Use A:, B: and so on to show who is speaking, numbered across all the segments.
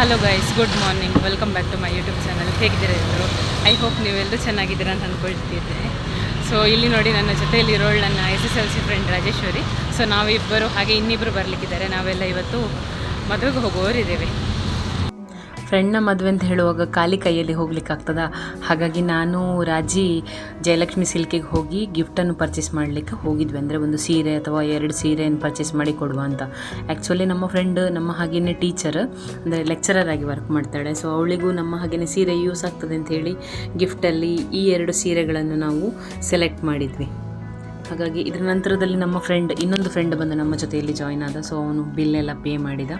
A: Hello guys, good morning. Welcome back to my YouTube channel. ಹೇಗಿದ್ದೀರಾ ಎಲ್ಲರೂ? I hope ನೀವೆಲ್ಲರೂ ಚೆನ್ನಾಗಿದ್ದೀರಾ ಅಂತ ಅಂದ್ಕೊಳ್ತಿದ್ದೆ. ಸೊ ಇಲ್ಲಿ ನೋಡಿ, ನನ್ನ ಜೊತೆಯಲ್ಲಿರೋಳು ನನ್ನ SSLC ಫ್ರೆಂಡ್ ರಾಜೇಶ್ವರಿ. ಸೊ ನಾವಿಬ್ಬರು ಹಾಗೆ ಇನ್ನಿಬ್ಬರು ಬರಲಿಕ್ಕಿದ್ದಾರೆ. ನಾವೆಲ್ಲ ಇವತ್ತು ಮದುವೆಗೆ ಹೋಗೋರಿದ್ದೇವೆ. ಫ್ರೆಂಡ್ನ ಮದುವೆ ಅಂತ ಹೇಳುವಾಗ ಖಾಲಿ ಕೈಯಲ್ಲಿ ಹೋಗ್ಲಿಕ್ಕಾಗ್ತದ. ಹಾಗಾಗಿ ನಾನು ರಾಜಿ ಜಯಲಕ್ಷ್ಮಿ ಸಿಲ್ಕಿಗೆ ಹೋಗಿ ಗಿಫ್ಟನ್ನು ಪರ್ಚೇಸ್ ಮಾಡಲಿಕ್ಕೆ ಹೋಗಿದ್ವಿ. ಅಂದರೆ ಒಂದು ಸೀರೆ ಅಥವಾ 2 ಸೀರೆಯನ್ನು ಪರ್ಚೇಸ್ ಮಾಡಿ ಕೊಡುವ ಅಂತ. ಆ್ಯಕ್ಚುಲಿ ನಮ್ಮ ಫ್ರೆಂಡ್ ನಮ್ಮ ಹಾಗೆಯೇ ಟೀಚರ್, ಅಂದರೆ ಲೆಕ್ಚರರ್ ಆಗಿ ವರ್ಕ್ ಮಾಡ್ತಾಳೆ. ಸೊ ಅವಳಿಗೂ ನಮ್ಮ ಹಾಗೆಯೇ ಸೀರೆ ಯೂಸ್ ಆಗ್ತದೆ ಅಂತ ಹೇಳಿ ಗಿಫ್ಟಲ್ಲಿ ಈ 2 ಸೀರೆಗಳನ್ನು ನಾವು ಸೆಲೆಕ್ಟ್ ಮಾಡಿದ್ವಿ. ಹಾಗಾಗಿ ಇದರ ನಂತರದಲ್ಲಿ ನಮ್ಮ ಇನ್ನೊಂದು ಫ್ರೆಂಡ್ ಬಂದು ನಮ್ಮ ಜೊತೆಯಲ್ಲಿ ಜಾಯ್ನ್ ಆದ. ಸೊ ಅವನು ಬಿಲ್ಲೆಲ್ಲ ಪೇ ಮಾಡಿದ.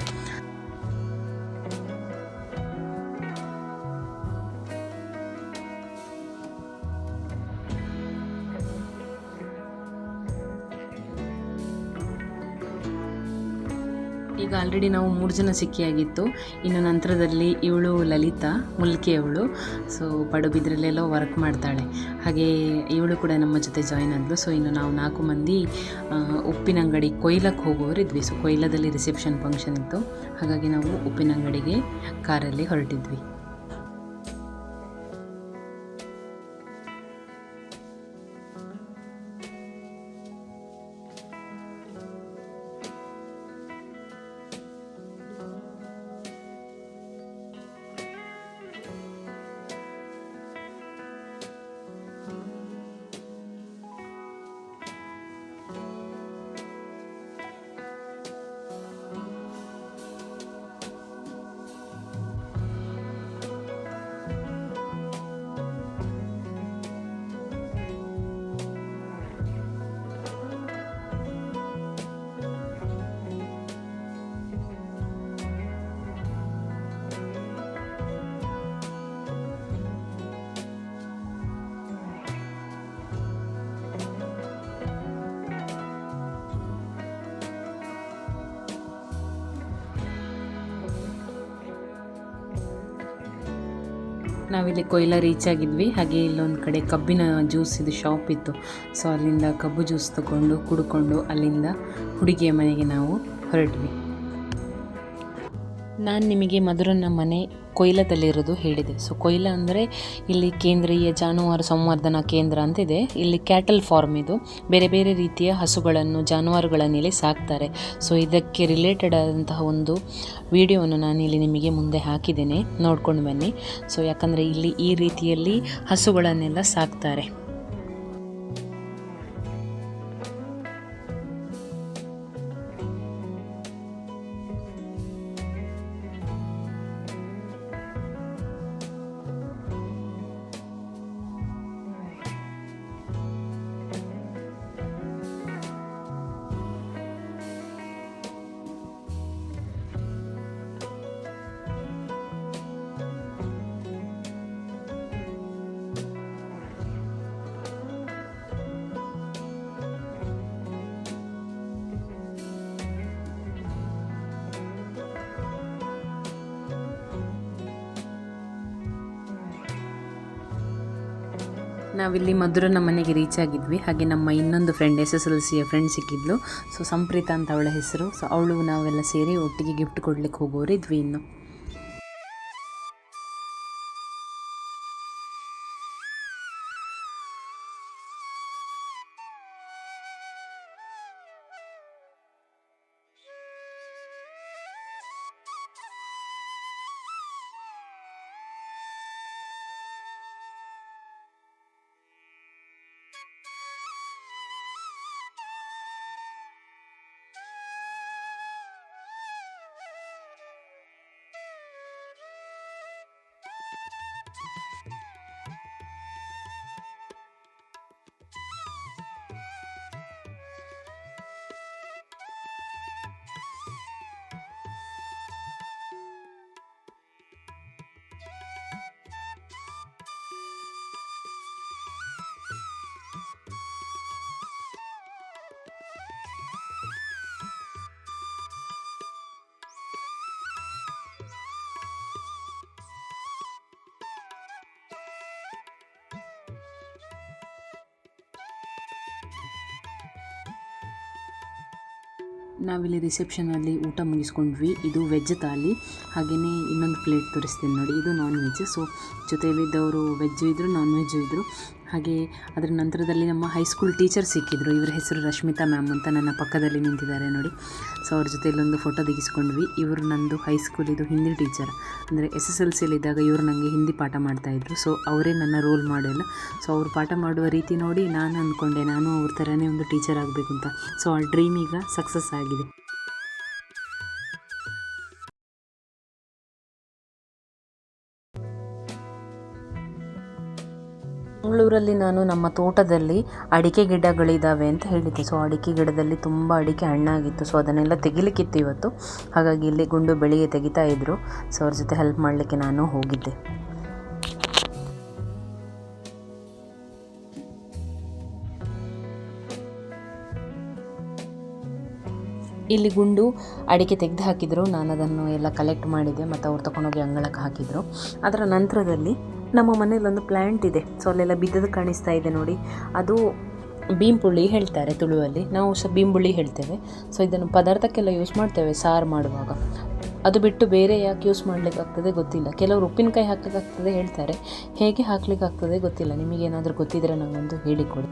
A: ಈಗ ಆಲ್ರೆಡಿ ನಾವು 3 ಜನ ಸಿಕ್ಕಿಯಾಗಿತ್ತು. ಇನ್ನು ನಂತರದಲ್ಲಿ ಇವಳು ಲಲಿತಾ ಮುಲ್ಕಿಯವಳು. ಸೊ ಪಡುಬಿದ್ರಲ್ಲೆಲ್ಲೋ ವರ್ಕ್ ಮಾಡ್ತಾಳೆ. ಹಾಗೆ ಇವಳು ಕೂಡ ನಮ್ಮ ಜೊತೆ ಜಾಯ್ನ್ ಆದಳು. ಸೊ ಇನ್ನು ನಾವು 4 ಮಂದಿ ಉಪ್ಪಿನಂಗಡಿ ಕೊಯ್ಲಕ್ಕೆ ಹೋಗೋರಿದ್ವಿ. ಸೊ ಕೊಯ್ಲದಲ್ಲಿ ರಿಸೆಪ್ಷನ್ ಫಂಕ್ಷನ್ ಇತ್ತು. ಹಾಗಾಗಿ ನಾವು ಉಪ್ಪಿನಂಗಡಿಗೆ ಕಾರಲ್ಲಿ ಹೊರಟಿದ್ವಿ. ನಾವಿಲ್ಲಿ ಕೊಯ್ಲ ರೀಚ್ ಆಗಿದ್ವಿ. ಹಾಗೆ ಇಲ್ಲೊಂದು ಕಡೆ ಕಬ್ಬಿನ ಜ್ಯೂಸ್ ಇದು ಶಾಪ್ ಇತ್ತು. ಸೊ ಅಲ್ಲಿಂದ ಕಬ್ಬು ಜ್ಯೂಸ್ ತಗೊಂಡು ಕುಡ್ಕೊಂಡು ಅಲ್ಲಿಂದ ಹುಡುಗಿಯ ಮನೆಗೆ ನಾವು ಹೊರಟ್ವಿ. ನಾನು ನಿಮಗೆ ಮಧುರನ ಮನೆ ಕೊಯ್ಲದಲ್ಲಿರೋದು ಹೇಳಿದೆ. ಸೊ ಕೊಯ್ಲ ಅಂದರೆ ಇಲ್ಲಿ ಕೇಂದ್ರೀಯ ಜಾನುವಾರು ಸಂವರ್ಧನಾ ಕೇಂದ್ರ ಅಂತಿದೆ. ಇಲ್ಲಿ ಕ್ಯಾಟಲ್ ಫಾರ್ಮ್ ಇದು. ಬೇರೆ ಬೇರೆ ರೀತಿಯ ಹಸುಗಳನ್ನು ಜಾನುವಾರುಗಳನ್ನು ಇಲ್ಲಿ ಸಾಕ್ತಾರೆ. ಸೊ ಇದಕ್ಕೆ ರಿಲೇಟೆಡ್ ಆದಂತಹ ಒಂದು ವಿಡಿಯೋವನ್ನು ನಾನು ಇಲ್ಲಿ ನಿಮಗೆ ಮುಂದೆ ಹಾಕಿದ್ದೇನೆ, ನೋಡ್ಕೊಂಡು ಬನ್ನಿ. ಸೊ ಯಾಕಂದರೆ ಇಲ್ಲಿ ಈ ರೀತಿಯಲ್ಲಿ ಹಸುಗಳನ್ನೆಲ್ಲ ಸಾಕ್ತಾರೆ. ನಾವಿಲ್ಲಿ ಮಧುರನ ಮನೆಗೆ ರೀಚ್ ಆಗಿದ್ವಿ. ಹಾಗೆ ನಮ್ಮ ಇನ್ನೊಂದು ಫ್ರೆಂಡ್ SSLCಯ ಫ್ರೆಂಡ್ ಸಿಕ್ಕಿದ್ಲು. ಸೊ ಸಂಪ್ರೀತ ಅಂತ ಅವಳ ಹೆಸರು. ಸೊ ಅವಳು ನಾವೆಲ್ಲ ಸೇರಿ ಒಟ್ಟಿಗೆ ಗಿಫ್ಟ್ ಕೊಡ್ಲಿಕ್ಕೆ ಹೋಗೋರಿದ್ವಿ. ಇನ್ನು
B: ನಾವಿಲ್ಲಿ ರಿಸೆಪ್ಷನಲ್ಲಿ ಊಟ ಮುಗಿಸ್ಕೊಂಡ್ವಿ. ಇದು ವೆಜ್ ಥಾಲಿ. ಹಾಗೆಯೇ ಇನ್ನೊಂದು ಪ್ಲೇಟ್ ತೋರಿಸ್ತೀನಿ ನೋಡಿ, ಇದು ನಾನ್ ವೆಜ್. ಸೊ ಜೊತೆಯಲ್ಲಿದ್ದವರು ವೆಜ್ಜು ಇದ್ದರು, ನಾನ್ ವೆಜ್ಜು ಇದ್ದರು. ಹಾಗೆ ಅದರ ನಂತರದಲ್ಲಿ ನಮ್ಮ ಹೈಸ್ಕೂಲ್ ಟೀಚರ್ ಸಿಕ್ಕಿದ್ರು. ಇವರ ಹೆಸರು ರಶ್ಮಿತಾ ಮ್ಯಾಮ್ ಅಂತ, ನನ್ನ ಪಕ್ಕದಲ್ಲಿ ನಿಂತಿದ್ದಾರೆ ನೋಡಿ. ಸೊ ಅವ್ರ ಜೊತೆ ಇಲ್ಲೊಂದು ಫೋಟೋ ತೆಗೆಸ್ಕೊಂಡ್ವಿ. ಇವರು ನಂದು ಹೈಸ್ಕೂಲಿದು ಹಿಂದಿ ಟೀಚರ್, ಅಂದರೆ SSLCಯಲ್ಲಿದ್ದಾಗ ಇವರು ನನಗೆ ಹಿಂದಿ ಪಾಠ ಮಾಡ್ತಾಯಿದ್ರು. ಸೊ ಅವರೇ ನನ್ನ ರೋಲ್ ಮಾಡೆಲ್. ಸೊ ಅವರು ಪಾಠ ಮಾಡುವ ರೀತಿ ನೋಡಿ ನಾನು ಅಂದ್ಕೊಂಡೆ ನಾನು ಅವ್ರ ಥರನೇ ಒಂದು ಟೀಚರ್ ಆಗಬೇಕು ಅಂತ. ಸೊ ಆ ಡ್ರೀಮ್ ಈಗ ಸಕ್ಸಸ್ ಆಗಿದೆ. ಮಂಗಳೂರಲ್ಲಿ ನಾನು ನಮ್ಮ ತೋಟದಲ್ಲಿ ಅಡಿಕೆ ಗಿಡಗಳಿದ್ದಾವೆ ಅಂತ ಹೇಳಿದ್ದೆ. ಸೊ ಅಡಿಕೆ ಗಿಡದಲ್ಲಿ ತುಂಬ ಅಡಿಕೆ ಹಣ್ಣಾಗಿತ್ತು. ಸೊ ಅದನ್ನೆಲ್ಲ ತೆಗಿಲಿಕ್ಕಿತ್ತು ಇವತ್ತು. ಹಾಗಾಗಿ ಇಲ್ಲಿ ಗುಂಡು ಬೆಳಿಗ್ಗೆ ತೆಗಿತಾ ಇದ್ದರು. ಸೊ ಅವ್ರ ಜೊತೆ ಹೆಲ್ಪ್ ಮಾಡಲಿಕ್ಕೆ ನಾನು ಹೋಗಿದ್ದೆ. ಇಲ್ಲಿ ಗುಂಡು ಅಡಿಕೆ ತೆಗೆದು ಹಾಕಿದರು. ನಾನು ಅದನ್ನು ಎಲ್ಲ ಕಲೆಕ್ಟ್ ಮಾಡಿದ್ದೆ ಮತ್ತು ಅವ್ರು ತೊಗೊಂಡೋಗಿ ಅಂಗಳಕ್ಕೆ ಹಾಕಿದರು. ಅದರ ನಂತರದಲ್ಲಿ ನಮ್ಮ ಮನೇಲಿ ಒಂದು ಪ್ಲ್ಯಾಂಟ್ ಇದೆ. ಸೊ ಅಲ್ಲೆಲ್ಲ ಬಿದ್ದದ್ದು ಕಾಣಿಸ್ತಾ ಇದೆ ನೋಡಿ. ಅದು ಬೀಂಪುಳ್ಳಿ ಹೇಳ್ತಾರೆ ತುಳುವಲ್ಲಿ, ನಾವು ಸಹ ಬೀಂಬುಳ್ಳಿ ಹೇಳ್ತೇವೆ. ಸೊ ಇದನ್ನು ಪದಾರ್ಥಕ್ಕೆಲ್ಲ ಯೂಸ್ ಮಾಡ್ತೇವೆ ಸಾರು ಮಾಡುವಾಗ. ಅದು ಬಿಟ್ಟು ಬೇರೆ ಯಾಕೆ ಯೂಸ್ ಮಾಡಲಿಕ್ಕಾಗ್ತದೆ ಗೊತ್ತಿಲ್ಲ. ಕೆಲವರು ಉಪ್ಪಿನಕಾಯಿ ಹಾಕಲಿಕ್ಕಾಗ್ತದೆ ಹೇಳ್ತಾರೆ, ಹೇಗೆ ಹಾಕಲಿಕ್ಕಾಗ್ತದೆ ಗೊತ್ತಿಲ್ಲ. ನಿಮಗೇನಾದರೂ ಗೊತ್ತಿದ್ದರೆ ನನಗೊಂದು ಹೇಳಿಕೊಡಿ.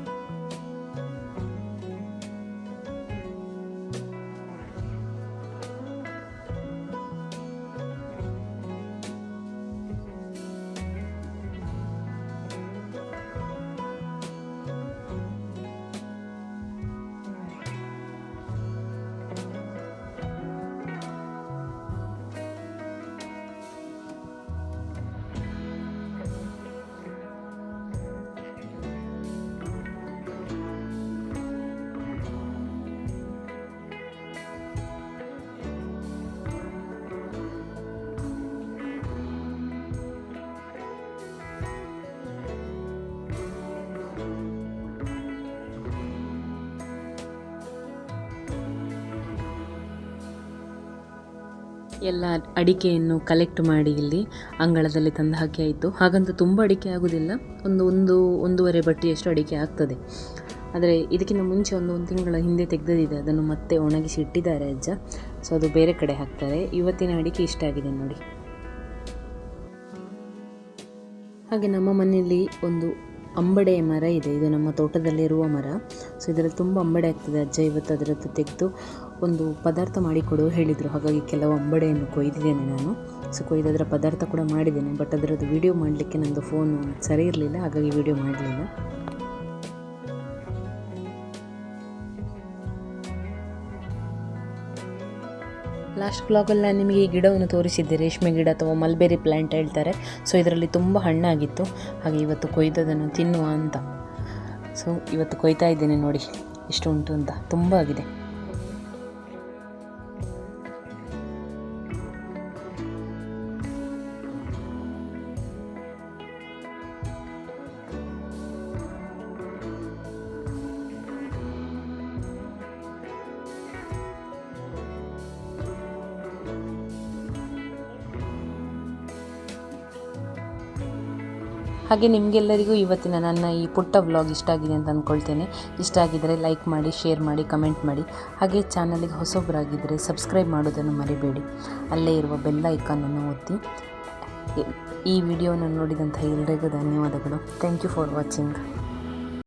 B: ಎಲ್ಲ ಅಡಿಕೆಯನ್ನು ಕಲೆಕ್ಟ್ ಮಾಡಿ ಇಲ್ಲಿ ಅಂಗಳದಲ್ಲಿ ತಂದು ಹಾಕಿ ಆಯಿತು. ಹಾಗಂತ ತುಂಬ ಅಡಿಕೆ ಆಗೋದಿಲ್ಲ, ಒಂದೂವರೆ ಬಟ್ಟಿಯಷ್ಟು ಅಡಿಕೆ ಆಗ್ತದೆ. ಆದರೆ ಇದಕ್ಕಿಂತ ಮುಂಚೆ ಒಂದು ತಿಂಗಳ ಹಿಂದೆ ತೆಗೆದಿದೆ, ಅದನ್ನು ಮತ್ತೆ ಒಣಗಿಸಿ ಇಟ್ಟಿದ್ದಾರೆ ಅಜ್ಜ. ಸೊ ಅದು ಬೇರೆ ಕಡೆ ಹಾಕ್ತಾರೆ. ಇವತ್ತಿನ ಅಡಿಕೆ ಇಷ್ಟ ಆಗಿದೆ ನೋಡಿ. ಹಾಗೆ ನಮ್ಮ ಮನೆಯಲ್ಲಿ ಒಂದು ಅಂಬಡೆ ಮರ ಇದೆ. ಇದು ನಮ್ಮ ತೋಟದಲ್ಲಿರುವ ಮರ. ಸೊ ಇದರಲ್ಲಿ ತುಂಬ ಅಂಬಡೆ ಆಗ್ತದೆ. ಅಜ್ಜ ಇವತ್ತು ಅದರದ್ದು ತೆಗೆದು ಒಂದು ಪದಾರ್ಥ ಮಾಡಿಕೊಡು ಹೇಳಿದರು. ಹಾಗಾಗಿ ಕೆಲವು ಅಂಬಡೆಯನ್ನು ಕೊಯ್ದಿದ್ದೇನೆ ನಾನು. ಸೊ ಕೊಯ್ದದರ ಪದಾರ್ಥ ಕೂಡ ಮಾಡಿದ್ದೇನೆ. ಬಟ್ ಅದರದ್ದು ವಿಡಿಯೋ ಮಾಡಲಿಕ್ಕೆ ನನ್ನದು ಫೋನು ಸರಿ ಇರಲಿಲ್ಲ, ಹಾಗಾಗಿ ವಿಡಿಯೋ ಮಾಡಲಿಲ್ಲ. ಲಾಸ್ಟ್ ಬ್ಲಾಗಲ್ಲಿ ನಾನು ನಿಮಗೆ ಈ ಗಿಡವನ್ನು ತೋರಿಸಿದ್ದೆ, ರೇಷ್ಮೆ ಗಿಡ ಅಥವಾ ಮಲ್ಬೆರಿ ಪ್ಲ್ಯಾಂಟ್ ಹೇಳ್ತಾರೆ. ಸೊ ಇದರಲ್ಲಿ ತುಂಬ ಹಣ್ಣಾಗಿತ್ತು. ಹಾಗೆ ಇವತ್ತು ಕೊಯ್ದದನ್ನು ತಿನ್ನುವ ಅಂತ. ಸೊ ಇವತ್ತು ಕೊಯ್ತಾ ಇದ್ದೇನೆ ನೋಡಿ ಎಷ್ಟು ಉಂಟು ಅಂತ, ತುಂಬ ಆಗಿದೆ. ಹಾಗೆ ನಿಮಗೆಲ್ಲರಿಗೂ ಇವತ್ತಿನ ನನ್ನ ಈ ಪುಟ್ಟ ವ್ಲಾಗ್ ಇಷ್ಟ ಆಗಿದೆ ಅಂತ ಅಂದ್ಕೊಳ್ತೇನೆ. ಇಷ್ಟ ಆಗಿದ್ದರೆ ಲೈಕ್ ಮಾಡಿ, ಶೇರ್ ಮಾಡಿ, ಕಮೆಂಟ್ ಮಾಡಿ. ಹಾಗೆ ಚಾನಲಿಗೆ ಹೊಸಬರಾಗಿದ್ದರೆ ಸಬ್ಸ್ಕ್ರೈಬ್ ಮಾಡೋದನ್ನು ಮರಿಬೇಡಿ. ಅಲ್ಲೇ ಇರುವ ಬೆಲ್ ಐಕಾನನ್ನು ಒತ್ತಿ. ಈ ವಿಡಿಯೋನ ನೋಡಿದಂಥ ಎಲ್ಲರಿಗೂ ಧನ್ಯವಾದಗಳು. Thank you for watching.